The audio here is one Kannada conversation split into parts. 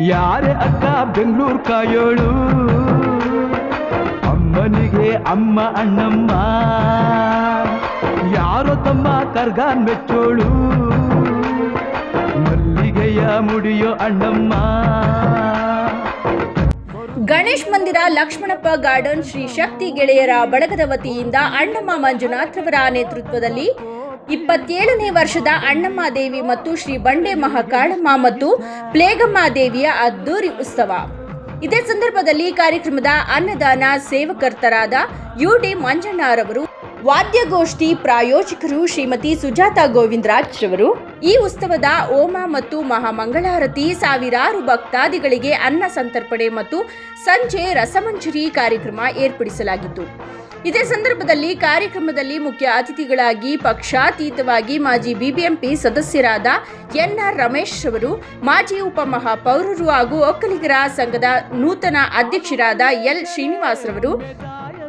ಯಾರೇ ಅಕ್ಕ ಬೆಂಗಳೂರು ಕಾಯೋಳು, ಅಮ್ಮನಿಗೆ ಅಮ್ಮ ಅಣ್ಣಮ್ಮ, ಯಾರೋ ತಮ್ಮ ಕರ್ಗಾನ್ ಮೆಚ್ಚೋಳು, ಮಲ್ಲಿಗೆಯ ಮುಡಿಯೋ ಅಣ್ಣಮ್ಮ. ಗಣೇಶ್ ಮಂದಿರ ಲಕ್ಷ್ಮಣಪ್ಪ ಗಾರ್ಡನ್ ಶ್ರೀ ಶಕ್ತಿ ಗೆಳೆಯರ ಬಳಗದ ವತಿಯಿಂದ ಅಣ್ಣಮ್ಮ ಮಂಜುನಾಥ್ರವರ ನೇತೃತ್ವದಲ್ಲಿ 27ನೇ ವರ್ಷದ ಅಣ್ಣಮ್ಮ ದೇವಿ ಮತ್ತು ಶ್ರೀ ಬಂಡೆ ಮಹಾಕಾಳಮ್ಮ ಮತ್ತು ಪ್ಲೇಗಮ್ಮ ದೇವಿಯ ಅದ್ದೂರಿ ಉತ್ಸವ. ಇದೇ ಸಂದರ್ಭದಲ್ಲಿ ಕಾರ್ಯಕ್ರಮದ ಅನ್ನದಾನ ಸೇವಕರ್ತರಾದ ಯುಡಿ ಮಂಜಣ್ಣರವರು, ವಾದ್ಯಗೋಷ್ಠಿ ಪ್ರಾಯೋಜಕರು ಶ್ರೀಮತಿ ಸುಜಾತಾ ಗೋವಿಂದರಾಜ್ ರವರು. ಈ ಉತ್ಸವದ ಹೋಮ ಮತ್ತು ಮಹಾಮಂಗಳಾರತಿ, ಸಾವಿರಾರು ಭಕ್ತಾದಿಗಳಿಗೆ ಅನ್ನ ಸಂತರ್ಪಣೆ ಮತ್ತು ಸಂಜೆ ರಸಮಂಜರಿ ಕಾರ್ಯಕ್ರಮ ಏರ್ಪಡಿಸಲಾಗಿತ್ತು. ಇದೇ ಸಂದರ್ಭದಲ್ಲಿ ಕಾರ್ಯಕ್ರಮದಲ್ಲಿ ಮುಖ್ಯ ಅತಿಥಿಗಳಾಗಿ ಪಕ್ಷಾತೀತವಾಗಿ ಮಾಜಿ ಬಿಬಿಎಂಪಿ ಸದಸ್ಯರಾದ ಎನ್ಆರ್ ರಮೇಶ್ ರವರು, ಮಾಜಿ ಉಪಮಹಾಪೌರರು ಹಾಗೂ ಒಕ್ಕಲಿಗರ ಸಂಘದ ನೂತನ ಅಧ್ಯಕ್ಷರಾದ ಎಲ್ ಶ್ರೀನಿವಾಸ್ ರವರು,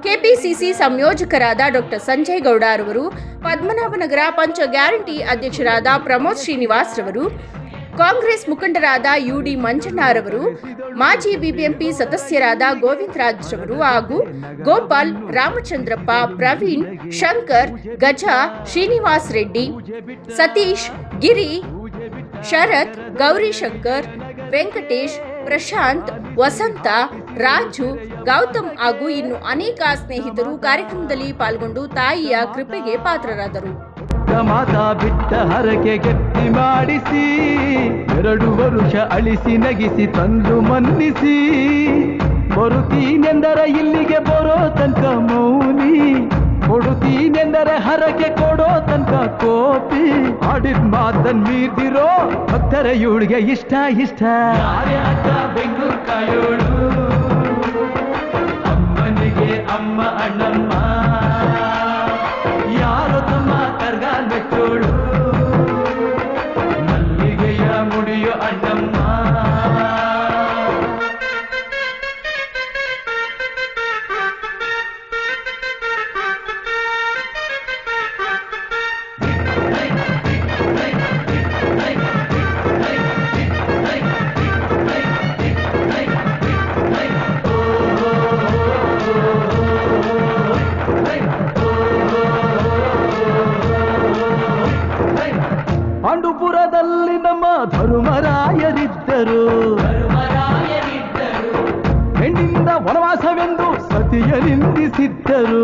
ಕೆಪಿಸಿಸಿ ಸಂಯೋಜಕರಾದ ಡಾಕ್ಟರ್ ಸಂಜಯ್ ಗೌಡ ರವರು, ಪದ್ಮನಾಭನಗರ ಪಂಚ ಗ್ಯಾರಂಟಿ ಅಧ್ಯಕ್ಷರಾದ ಪ್ರಮೋದ್ ಶ್ರೀನಿವಾಸ್ ರವರು, ಕಾಂಗ್ರೆಸ್ ಮುಖಂಡರಾದ ಯುಡಿ ಮಂಜಣ್ಣರವರು, ಮಾಜಿ ಬಿಬಿಎಂಪಿ ಸದಸ್ಯರಾದ ಗೋವಿಂದರಾಜ್ ರವರು ಹಾಗೂ ಗೋಪಾಲ್, ರಾಮಚಂದ್ರಪ್ಪ, ಪ್ರವೀಣ್, ಶಂಕರ್, ಗಜ, ಶ್ರೀನಿವಾಸ್ ರೆಡ್ಡಿ, ಸತೀಶ್, ಗಿರಿ, ಶರತ್, ಗೌರಿಶಂಕರ್, ವೆಂಕಟೇಶ್, ಪ್ರಶಾಂತ್, ವಸಂತ, ರಾಜು, ಗೌತಮ್ ಹಾಗೂ ಇನ್ನು ಅನೇಕ ಸ್ನೇಹಿತರು ಕಾರ್ಯಕ್ರಮದಲ್ಲಿ ಪಾಲ್ಗೊಂಡು ತಾಯಿಯ ಕೃಪೆಗೆ ಪಾತ್ರರಾದರು. ಮಾತಾ ಬಿಟ್ಟ ಹರಕೆ ಗಟ್ಟಿ ಮಾಡಿಸಿ, 2 ವರುಷ ಅಳಿಸಿ ನಗಿಸಿ ತಂದು ಮನ್ನಿಸಿ, ಬರುತ್ತೀನೆಂದರೆ ಇಲ್ಲಿಗೆ ಬರೋ ತನಕ ಮೌನಿ, ಕೊಡುತ್ತೀನೆಂದರೆ ಹರಕೆ ಕೊಡೋ ತನಕ ಕೋಪಿ, ಆಡಿದ ಮಾತನ್ ಮೀರ್ದಿರೋ ಭಕ್ತರ ಇವಳಿಗೆ ಇಷ್ಟ ಇಷ್ಟ. ಬೆಂಗಳೂರು ಕಾಯೋಳು, ಅಮ್ಮನಿಗೆ ಅಮ್ಮ ಅಣ್ಣಮ್ಮ, ಯಾರೋ ತಮ್ಮ ಕರ್ಗಾಲ್ ಬೆಚ್ಚೋಳು, ಮಲ್ಲಿಗೆಯ ಮುಡಿಯೋ ಅಣ್ಣಮ್ಮ. ಪಾಂಡುಪುರದಲ್ಲಿ ನಮ್ಮ ಧರ್ಮರಾಯರಿದ್ದರು, ಹೆಣ್ಣಿಂದ ವನವಾಸವೆಂದು ಸತಿಯ ನಿಂದಿಸಿದ್ದರು.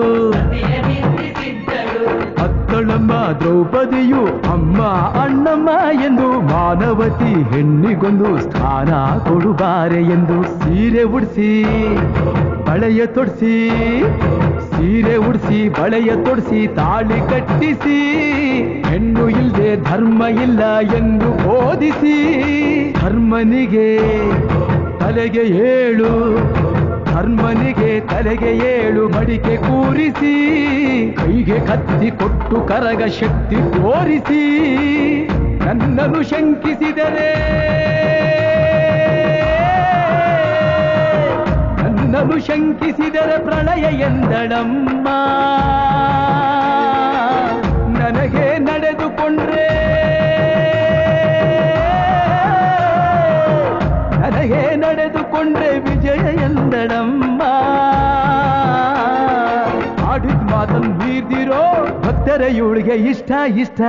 ಅತ್ತಳಮ್ಮ ದ್ರೌಪದಿಯು ಅಮ್ಮ ಅಣ್ಣಮ್ಮ ಎಂದು, ಮಾನವತಿ ಹೆಣ್ಣಿಗೊಂದು ಸ್ಥಾನ ಕೊಡುಬಾರೆ ಎಂದು, ಸೀರೆ ಉಡಿಸಿ ಬಳೆಯ ತೊಡಿಸಿ, ಸೀರೆ ಉಡಿಸಿ ಬಳೆಯ ತೊಡಿಸಿ ತಾಳಿ ಕಟ್ಟಿಸಿ, ಹೆಣ್ಣು ಇಲ್ಲದೆ ಧರ್ಮ ಇಲ್ಲ ಎಂದು ಬೋಧಿಸಿ, ಧರ್ಮನಿಗೆ ತಲೆಗೆ ಏಳು, ಧರ್ಮನಿಗೆ ತಲೆಗೆ ಏಳು ಮಡಿಕೆ ಕೂರಿಸಿ, ಕೈಗೆ ಕತ್ತಿ ಕೊಟ್ಟು ಕರಗ ಶಕ್ತಿ ತೋರಿಸಿ, ನನ್ನನ್ನು ಶಂಕಿಸಿದರೆ, ನನ್ನನ್ನು ಶಂಕಿಸಿದರೆ ಪ್ರಳಯ ಎಂದಳಮ್ಮ, ನನಗೆ ನಡೆದುಕೊಂಡ್ರೆ, ನನಗೆ ನಡೆದುಕೊಂಡ್ರೆ ವಿಜಯ ಎಂದಳಮ್ಮ. ಆಡಿದ ಮಾತನ್ನು ಮೀರ್ದಿರೋ ಭಕ್ತರ ಇವಳಿಗೆ ಇಷ್ಟ ಇಷ್ಟ.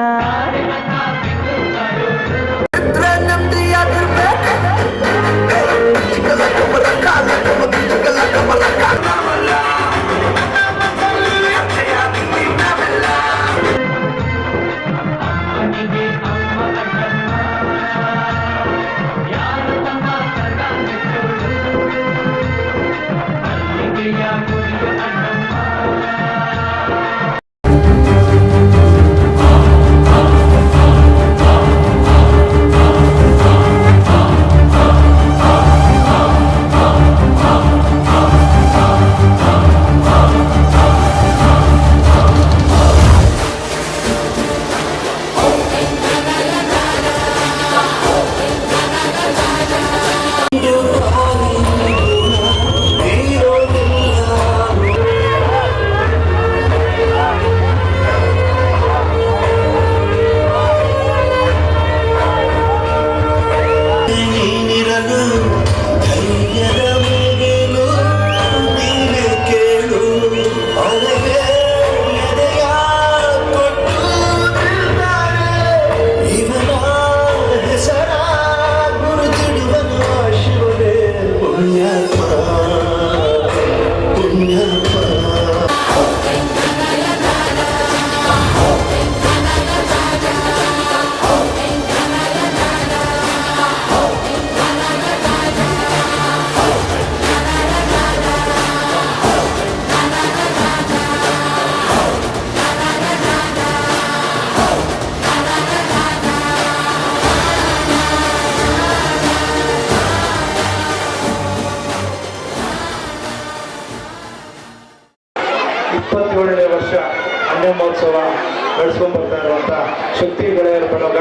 ನಡೆಸ್ಕೊಂಡು ಬರ್ತಾ ಇರುವಂಥ ಶಕ್ತಿ ಗೆಳೆಯರ ಬಳಗ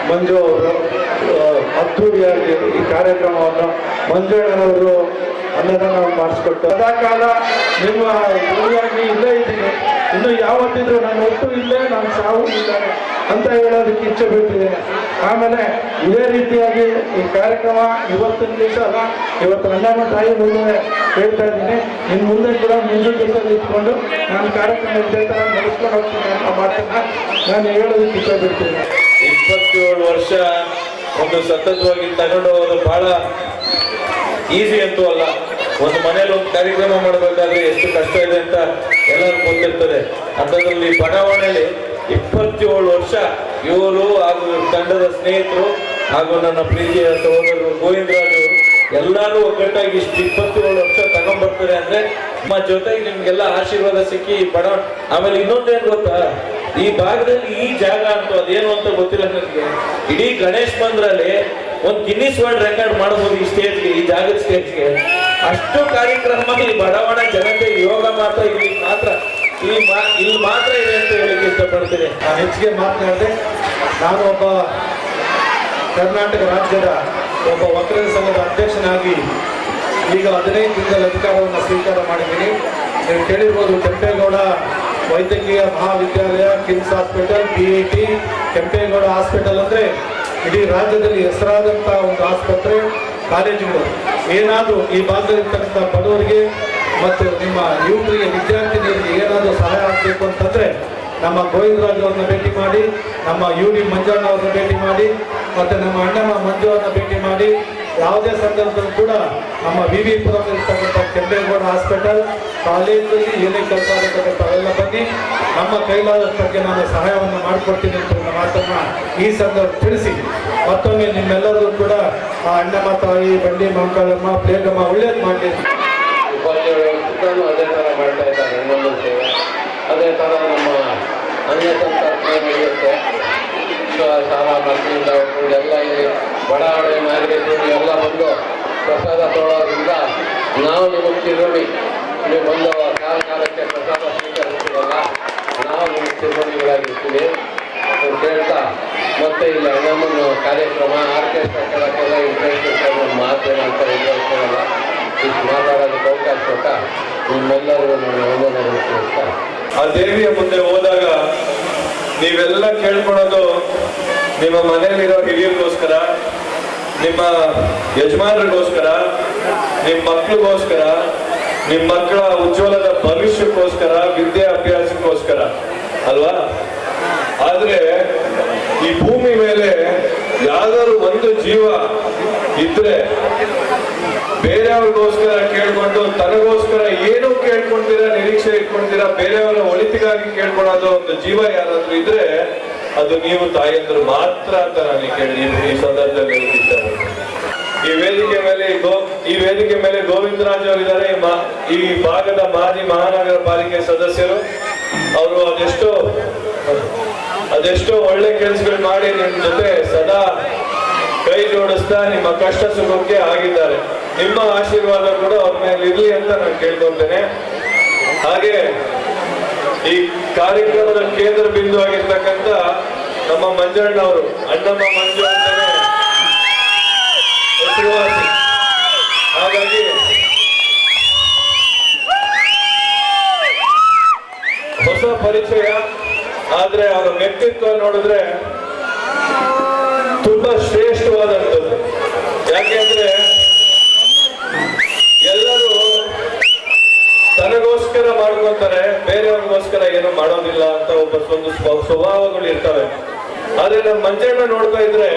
ಮಂಜು ಅವರು ಅದ್ಧೂರಿಯಾಗಿ ಈ ಕಾರ್ಯಕ್ರಮವನ್ನು ಮಂಜಣ್ಣನವರು ಅನ್ನದಾನವನ್ನು ಮಾಡಿಸ್ಕೊಟ್ಟು ಸದಾಕಾಲ ನಿಮ್ಮ ಗುರಿಯಾಗಿ ಇಲ್ಲೇ ಇದ್ದೀನಿ, ಇನ್ನು ಯಾವತ್ತಿದ್ರು ನಾನು ಒಟ್ಟು ಇಲ್ಲೇ, ನಾನು ಸಾವು ಇದ್ದಾನೆ ಅಂತ ಹೇಳೋದಕ್ಕೆ ಇಚ್ಛೆ ಬಿಡ್ತಿದ್ದೇನೆ. ಆಮೇಲೆ ಇದೇ ರೀತಿಯಾಗಿ ಈ ಕಾರ್ಯಕ್ರಮ ಇವತ್ತಿನ ದಿವಸ ಅಲ್ಲ, ಇವತ್ತು ಅಣ್ಣನ ತಾಯಿ ಮುಂದೆ ಹೇಳ್ತಾ ಇದ್ದೀನಿ, ಇನ್ನು ಮುಂದೆ ಕೂಡ ಮುಂದಿನ ದಿವಸ ಇಟ್ಕೊಂಡು ನಾನು ಕಾರ್ಯಕ್ರಮ ಇದೇ ಥರ ನಡೆಸ್ಕೊಂಡು ಹೋಗ್ತೀನಿ ಅನ್ನೋ ಮಾತನ್ನ ನಾನು ಹೇಳೋದಕ್ಕೆ ಇಚ್ಛೆ ಬಿಡ್ತೀನಿ. 27 ವರ್ಷ ಒಂದು ಸತತವಾಗಿ ತಗೊಂಡು ಹೋಗೋದು ಬಹಳ ಈಸಿ ಅಂತೂ ಅಲ್ಲ. ಒಂದು ಮನೇಲಿ ಒಂದು ಕಾರ್ಯಕ್ರಮ ಮಾಡಬೇಕಾದ್ರೆ ಎಷ್ಟು ಕಷ್ಟ ಇದೆ ಅಂತ ಎಲ್ಲರೂ ಗೊತ್ತಿರ್ತದೆ. ಅಂಥದ್ರಲ್ಲಿ ಬಡಾವಣೆಯಲ್ಲಿ 27 ವರ್ಷ ಇವರು ಹಾಗೂ ತಂಡದ ಸ್ನೇಹಿತರು ಹಾಗೂ ನನ್ನ ಪ್ರೀತಿಯ ಸಹೋದರರು ಗೋವಿಂದರಾಜ್ ಅವರು ಎಲ್ಲರೂ ಒಗ್ಗಟ್ಟಾಗಿ ಇಷ್ಟು 27 ವರ್ಷ ತಗೊಂಡ್ಬರ್ತಾರೆ ಅಂದ್ರೆ ನಮ್ಮ ಜೊತೆಗೆ ನಿಮ್ಗೆಲ್ಲ ಆಶೀರ್ವಾದ ಸಿಕ್ಕಿ ಬಡಾವಣೆ. ಆಮೇಲೆ ಇನ್ನೊಂದೇನು ಗೊತ್ತಾ, ಈ ಭಾಗದಲ್ಲಿ ಈ ಜಾಗ ಅಂತೂ ಅದೇನು ಅಂತ ಗೊತ್ತಿಲ್ಲ ನನಗೆ. ಇಡೀ ಗಣೇಶ್ ಮಂದಿರಲ್ಲಿ ಒಂದು ಗಿನ್ನಿಸ್ ವರ್ಲ್ಡ್ ರೆಕಾರ್ಡ್ ಮಾಡಬಹುದು ಈ ಸ್ಟೇಜ್ಗೆ, ಈ ಜಾಗದ ಸ್ಟೇಜ್ಗೆ. ಅಷ್ಟು ಕಾರ್ಯಕ್ರಮ ಈ ಬಡಾವಣೆ ಜನತೆ ಯೋಗ ಮಾತ್ರ ಇಲ್ಲಿ ಮಾತ್ರ ಇಲ್ಲಿ ಮಾತ್ರ ಇದೆ ಅಂತ ಹೇಳಕ್ಕೆ ಇಷ್ಟಪಡ್ತೀನಿ. ನಾನು ಹೆಚ್ಚಿಗೆ ಮಾತನಾಡಿದೆ. ನಾನು ಒಬ್ಬ ಕರ್ನಾಟಕ ರಾಜ್ಯದ ಒಬ್ಬ ವಕೀಲರ ಸಂಘದ ಅಧ್ಯಕ್ಷನಾಗಿ ಈಗ 15 ತಿಂಗಳ ಅಧಿಕಾರವನ್ನು ಸ್ವೀಕಾರ ಮಾಡಿದ್ದೀನಿ. ನೀವು ಕೇಳಿರ್ಬೋದು, ಕೆಂಪೇಗೌಡ ವೈದ್ಯಕೀಯ ಮಹಾವಿದ್ಯಾಲಯ, KIMS hospital, PIT, Kempegowda hospital ಅಂದರೆ ಇಡೀ ರಾಜ್ಯದಲ್ಲಿ ಹೆಸರಾದಂಥ ಒಂದು ಆಸ್ಪತ್ರೆ, ಕಾಲೇಜುಗಳು. ಏನಾದರೂ ಈ ಭಾಗದಲ್ಲಿರ್ತಕ್ಕಂಥ ಬಡವರಿಗೆ ಮತ್ತು ನಿಮ್ಮ ಯುವಕರಿಗೆ, ವಿದ್ಯಾರ್ಥಿನಿಯರಿಗೆ ಏನಾದರೂ ಸಹಾಯ ಆಗಬೇಕು ಅಂತಂದರೆ ನಮ್ಮ ಗೋವಿಂದರಾಜ್ ಅವ್ರನ್ನ ಭೇಟಿ ಮಾಡಿ, ನಮ್ಮ UD ಮಂಜಣ್ಣ ಅವ್ರನ್ನ ಭೇಟಿ ಮಾಡಿ, ಮತ್ತು ನಮ್ಮ ಅಣ್ಣಮ್ಮ ಮಂಜು ಅವ್ರನ್ನ ಭೇಟಿ ಮಾಡಿ. ಯಾವುದೇ ಸಂದರ್ಭದಲ್ಲೂ ಕೂಡ ನಮ್ಮ VV ಪುರದಲ್ಲಿರ್ತಕ್ಕಂಥ ಕೆಂಪೇಗೌಡ ಹಾಸ್ಪಿಟಲ್, ಕಾಲೇಜಲ್ಲಿ ಏನೇ ಕೆಲಸ ಆಗತಕ್ಕಂಥ ಅವೆಲ್ಲ ಬನ್ನಿ, ನಮ್ಮ ಕೈಲಾದಷ್ಟು ಬಗ್ಗೆ ನಾನು ಸಹಾಯವನ್ನು ಮಾಡಿಕೊಡ್ತೀನಿ ಅಂತ ಒಂದು ಮಾತನ್ನು ಈ ಸಂದರ್ಭ ತಿಳಿಸಿ, ಮತ್ತೊಮ್ಮೆ ನಿಮ್ಮೆಲ್ಲರೂ ಕೂಡ ಆ ಅಣ್ಣಮ್ಮ ತಾಯಿ, ಬಂಡಿ ಮಂಕಾಳಮ್ಮ, ಪ್ಲೇಗಮ್ಮ ಒಳ್ಳೇದು ಮಾಡಲಿ. ಅದೇ ಥರ ಮಾಡ್ತಾ ಇದ್ದಾರೆ ಇನ್ನೊಂದು ಸೇವೆ. ಅದೇ ಥರ ನಮ್ಮ ಅನ್ಯ ಸಂಸ್ಥೆ ನಡೆಯುತ್ತೆ. ಸಾಲ ಮಕ್ಕಳಿಂದ ಎಲ್ಲ ಇಲ್ಲಿ ಬಡಾವಣೆ ಮಾರ್ಕೆಟು ಎಲ್ಲ ಬಂದು ಪ್ರಸಾದ ತೊಗೊಳೋದ್ರಿಂದ ನಾವು ನಿಮಗೆ ಚಿರುಣಿ, ನೀವು ಬಂದು ಕಾಲಕ್ಕೆ ಪ್ರಸಾದ ಸ್ವೀಕರಿಸ್ತೀವಲ್ಲ, ನಾವು ನಿಮಗೆ ಚಿರುಣಿಗಳಾಗಿರ್ತೀವಿ ಅಂತ ಹೇಳ್ತಾ, ಮತ್ತೆ ಇಲ್ಲಿ ಅಣ್ಣಮ್ಮನ ಕಾರ್ಯಕ್ರಮ ಆರ್ಕೆಸ್ಟ್ರಾ ಕೇಳೋಕ್ಕೆಲ್ಲ ಇಂಟ್ರೆಸ್ಟ್ ಇರ್ತಾರೆ, ಮಾತೇನ ಅಂತ ಹೇಳ್ಕೊಳ್ಳಲ್ಲ. ಇಷ್ಟು ಮಾತಾಡೋದಕ್ಕೆ ಅವಕಾಶ ಕೊಟ್ಟ ನಿಮ್ಮೆಲ್ಲರಿಗೂ ನಾನು ವಂದನೆಗಳು ತಿಳಿಸ್ತಾ, ಆ ದೇವಿಯ ಮುಂದೆ ಹೋದಾಗ ನೀವೆಲ್ಲ ಕೇಳ್ಕೊಳೋದು ನಿಮ್ಮ ಮನೆಯಲ್ಲಿರೋ ಹಿರಿಯರಿಗೋಸ್ಕರ, ನಿಮ್ಮ ಯಜಮಾನರಿಗೋಸ್ಕರ, ನಿಮ್ಮ ಮಕ್ಕಳಿಗೋಸ್ಕರ, ನಿಮ್ಮ ಮಕ್ಕಳ ಉಜ್ವಲದ ಭವಿಷ್ಯಕ್ಕೋಸ್ಕರ, ವಿದ್ಯಾಭ್ಯಾಸಕ್ಕೋಸ್ಕರ ಅಲ್ವಾ? ಆದ್ರೆ ಈ ಭೂಮಿ ಮೇಲೆ ಯಾವ್ದಾದ್ರು ಒಂದು ಜೀವ ಇದ್ರೆ ಬೇರೆಯವ್ರಿಗೋಸ್ಕರ ಕೇಳ್ಕೊಂಡು, ತನಗೋಸ್ಕರ ಏನೂ ಕೇಳ್ಕೊಂತೀರ, ನಿರೀಕ್ಷೆ ಇಟ್ಕೊಂತೀರ, ಬೇರೆಯವರ ಒಳಿತಿಗಾಗಿ ಕೇಳ್ಕೊಳ್ಳೋದು ಒಂದು ಜೀವ ಯಾರಾದ್ರೂ ಇದ್ರೆ ಅದು ನೀವು ತಾಯಂದ್ರು ಮಾತ್ರ ಅಂತ ನಾನು ಕೇಳಿ ಈ ಸಂದರ್ಭದಲ್ಲಿ ಈ ವೇದಿಕೆ ಮೇಲೆ ಗೋವಿಂದರಾಜ್ ಅವರಿದ್ದಾರೆ, ಈ ಭಾಗದ ಮಾಜಿ ಮಹಾನಗರ ಪಾಲಿಕೆ ಸದಸ್ಯರು. ಅವರು ಅದೆಷ್ಟೋ ಒಳ್ಳೆ ಕೆಲಸಗಳು ಮಾಡಿ ನಿಮ್ ಜೊತೆ ಸದಾ ಕೈ ಜೋಡಿಸ್ತಾ ನಿಮ್ಮ ಕಷ್ಟ ಸುಖಕ್ಕೆ ಆಗಿದ್ದಾರೆ. ನಿಮ್ಮ ಆಶೀರ್ವಾದ ಕೂಡ ಅವ್ರ ಮೇಲೆ ಇರ್ಲಿ ಅಂತ ನಾನು ಕೇಳ್ಕೊಳ್ತೇನೆ. ಹಾಗೆ ಈ ಕಾರ್ಯಕ್ರಮದ ಕೇಂದ್ರ ಬಿಂದು ಆಗಿರ್ತಕ್ಕಂಥ ನಮ್ಮ ಮಂಜಣ್ಣ ಅವರು, ಅಣ್ಣಮ್ಮ ಮಂಜು ಅಂತಾನೆ ಹೆಸರುವಾಸಿ. ಹಾಗಾಗಿ ಹೊಸ ಪರಿಚಯ, ಆದ್ರೆ ಅವರ ವ್ಯಕ್ತಿತ್ವ ನೋಡಿದ್ರೆ ತುಂಬಾ ಶ್ರೇಷ್ಠವಾದಂಥದ್ದು. ಯಾಕೆಂದ್ರೆ ಎಲ್ಲರೂ ತನಗೋಸ್ಕರ ಮಾಡ್ಕೊಂತಾರೆ, ಬೇರೆಯವ್ರಿಗೋಸ್ಕರ ಏನು ಮಾಡೋದಿಲ್ಲ ಅಂತ ಒಂದು ಸ್ವಭಾವಗಳು ಇರ್ತವೆ. ಆದ್ರೆ ನಮ್ಮ ಮಂಜಣ್ಣ ನೋಡ್ತಾ ಇದ್ರೆ